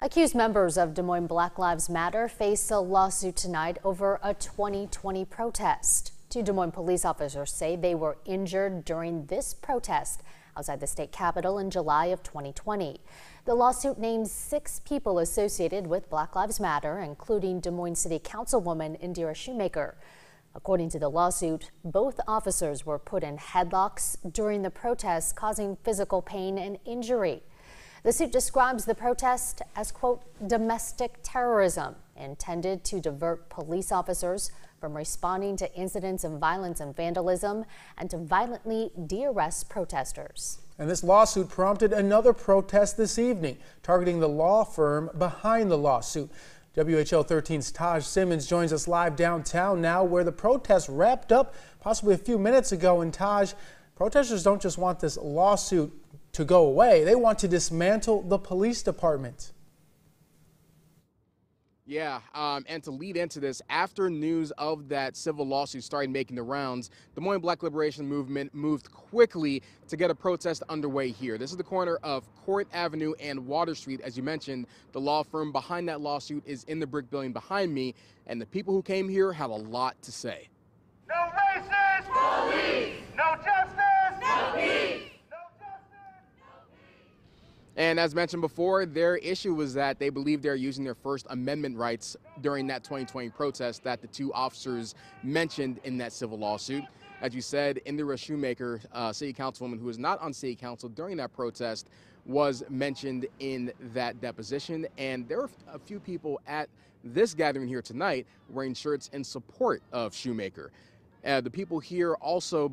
Accused members of Des Moines Black Lives Matter face a lawsuit tonight over a 2020 protest. Two Des Moines police officers say they were injured during this protest outside the state capitol in July of 2020. The lawsuit names 6 people associated with Black Lives Matter, including Des Moines City Councilwoman Indira Shoemaker. According to the lawsuit, both officers were put in headlocks during the protest, causing physical pain and injury. The suit describes the protest as, quote, domestic terrorism, intended to divert police officers from responding to incidents of violence and vandalism and to violently de-arrest protesters. And this lawsuit prompted another protest this evening, targeting the law firm behind the lawsuit. WHL 13's Taj Simmons joins us live downtown now, where the protest wrapped up possibly a few minutes ago. And Taj, protesters don't just want this lawsuit to go away, they want to dismantle the police department. Yeah, and to lead into this, after news of that civil lawsuit started making the rounds, the Des Moines Black Liberation Movement moved quickly to get a protest underway here. This is the corner of Court Avenue and Water Street. As you mentioned, the law firm behind that lawsuit is in the brick building behind me, and the people who came here have a lot to say. No racist police! No justice! No peace! And as mentioned before, their issue was that they believe they're using their First Amendment rights during that 2020 protest that the 2 officers mentioned in that civil lawsuit. As you said, Indira Shoemaker, city councilwoman who was not on city council during that protest, was mentioned in that deposition. And there were a few people at this gathering here tonight wearing shirts in support of Shoemaker. The people here also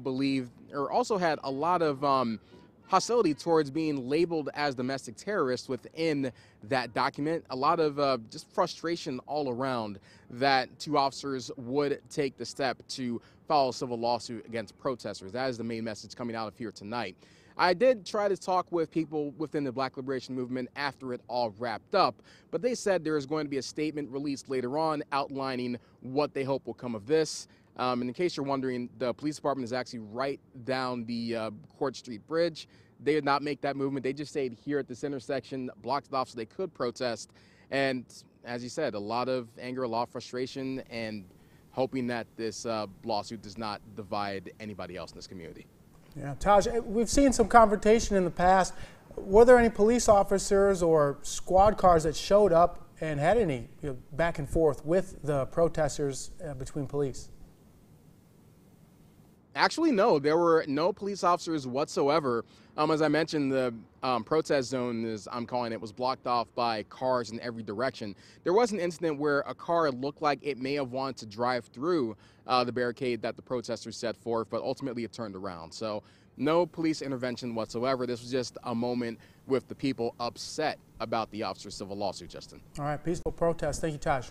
had a lot of hostility towards being labeled as domestic terrorists within that document. A lot of just frustration all around that 2 officers would take the step to file a civil lawsuit against protesters. That is the main message coming out of here tonight. I did try to talk with people within the Black Liberation Movement after it all wrapped up, but they said there is going to be a statement released later on outlining what they hope will come of this. And in case you're wondering, the police department is actually right down the Court Street Bridge. They did not make that movement. They just stayed here at this intersection, blocked it off so they could protest. And as you said, a lot of anger, a lot of frustration, and hoping that this lawsuit does not divide anybody else in this community. Yeah, Taj, we've seen some confrontation in the past. Were there any police officers or squad cars that showed up and had any back and forth with the protesters between police? Actually, no. There were no police officers whatsoever. As I mentioned, the protest zone, as I'm calling it, was blocked off by cars in every direction. There was an incident where a car looked like it may have wanted to drive through the barricade that the protesters set forth, but ultimately it turned around. So no police intervention whatsoever. This was just a moment with the people upset about the officer's civil lawsuit, Justin. All right, peaceful protest. Thank you, Taj.